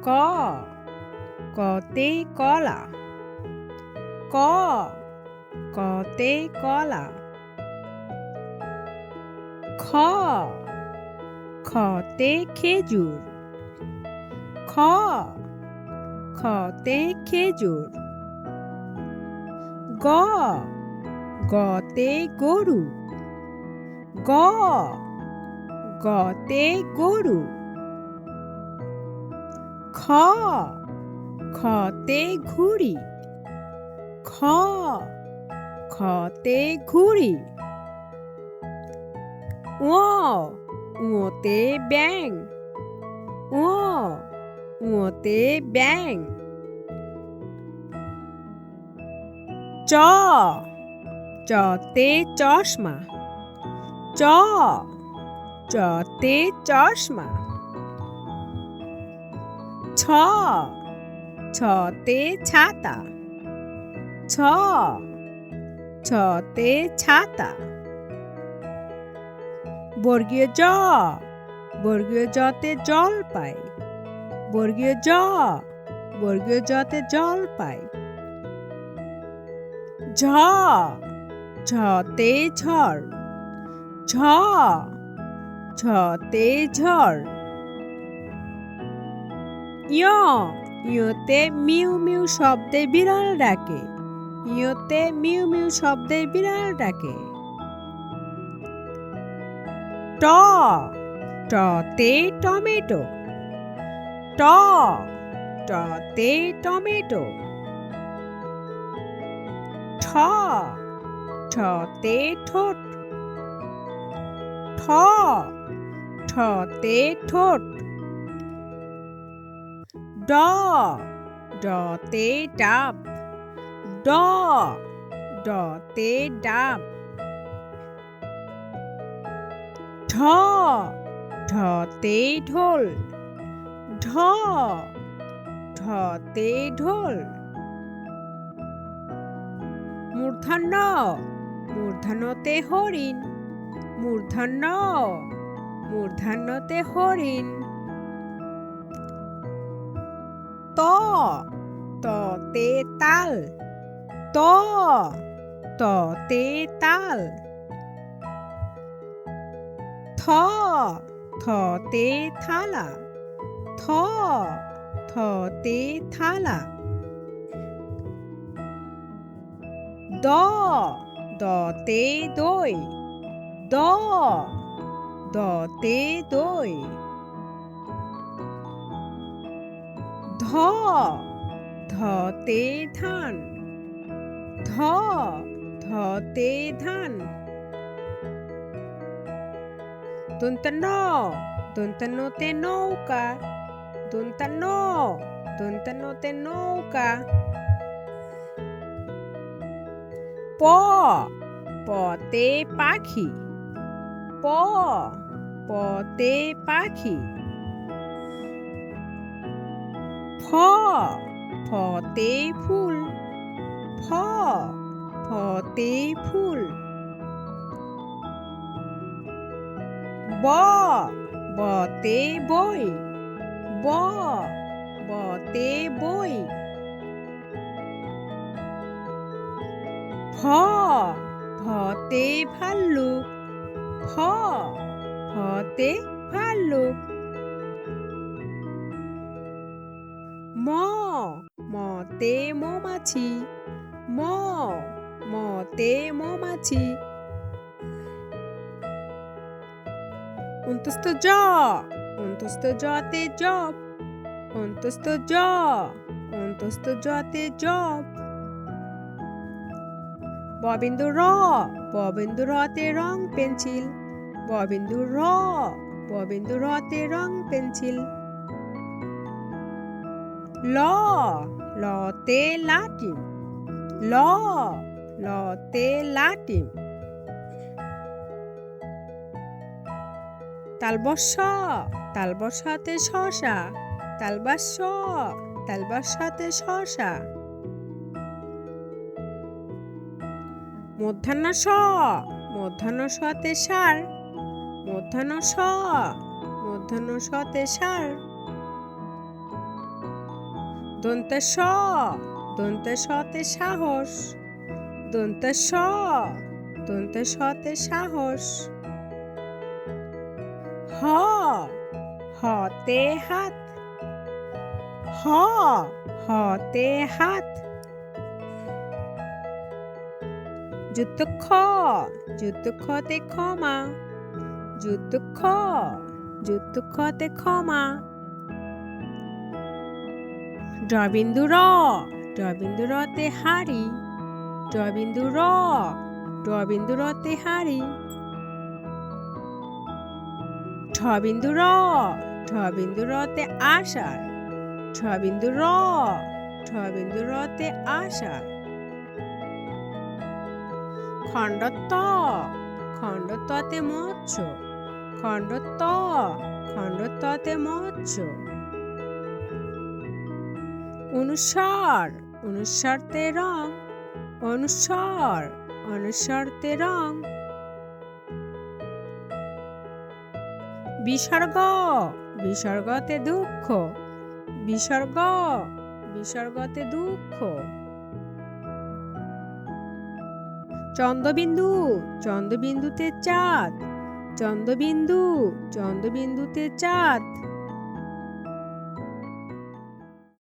ক কতে কলা, ক কতে কলা। খ খতে খেজুর, খ খতে খেজুর। গ গতে গরু, গ গতে গরু। খ খতে ঘুড়ি, খ খতে ঘুড়ি। ঙ ঙতে ব্যাঙ, ঙ ঙতে ব্যাঙ। চ চতে চশমা, চ চতে চশমা। ছ ছতে ছাতা, ছ ছতে ছাতা। বর্গীয় জ বর্গীয় জতে জলপাই, বর্গীয় জ বর্গীয় জতে জলপাই। ঝ ঝতে ঝড়, ঝ ঝতে ঝড়। ঞ ঞতে মিউ মিউ শব্দে বিড়াল ডাকে, ঞতে মিউ মিউ শব্দে বিড়াল ডাকে। ট টতে টমেটো, ট টতে টমেটো। ঠ ঠতে ঠোঁট, ঠ ঠতে ঠোঁট। ড ডতে ডাব, ড ডতে ডাব। ঢ ঢতে ঢোল, ঢ ঢতে ঢোল। মূর্ধন্য মূর্ধন্যতে হরিণ, মূর্ধন্য মূর্ধন্যতে হরিণ। ত ততে তাল, ত ততে তাল। থ থতে থালা, থ থতে থালা। দ দতে দই, দ দতে দই। ধ ধতে ধান, ধ ধতে ধান। দন্তান্ন দন্তান্নতে নৌকা, দন্তান্ন দন্তান্নতে নৌকা। প পতে পাখি, প পতে পাখি। ফ ফতে ফুল, ফ ফতে ফুল। ব বতে বই, ব বতে বই। ভ ভতে ভাল্লুক, ভ ভতে ভাল্লুক। ম মতে মৌমাছি, ম মতে মৌমাছি। অন্তস্থ জ অন্তস্থ জতে জব, অন্তস্থ জ অন্তস্থ জতে জব। ববিন্দু র ববিন্দু রতে রং পেন্সিল, ববিন্দু র ববিন্দু রতে রং পেন্সিল। ল লতে লাটিম, ল লতে লাটিম। তালবস্য তালবস্যতে শসা, তালবস্য তালবস্যতে শসা। মূর্ধন্য ষ মূর্ধন্য ষতে ষাঁড়, মূর্ধন্য ষ মূর্ধন্য ষতে ষাঁড়। দন্তে স দন্তে সতে সাহস দন্তে স দন্তে সতে সাহস হ হতে হাত হ হতে হাত যুক্ত খ যুক্ত খতে ক্ষমা যুক্ত খ যুক্ত খতে ক্ষমা ডবিন্দু র ডবিন্দু রতে হাড়ি ডবিন্দু র ডবিন্দু রতে হাড়ি ঠবিন্দু র ঠবিন্দু রতে আষাঢ় ঠবিন্দু র ঠবিন্দু রতে আষাঢ় খণ্ডত্ব খণ্ডত্বতে মৎস্য খণ্ডত্ব খণ্ডত্বতে মৎস্য অনুস্বার অনুস্বারতে রং অনুস্বার অনুস্বারতে রং বিসর্গ বিসর্গতে দুঃখ বিসর্গ বিসর্গতে দুঃখ চন্দ্রবিন্দু চন্দ্রবিন্দুতে চাঁদ চন্দ্রবিন্দু চন্দ্রবিন্দুতে চাঁদ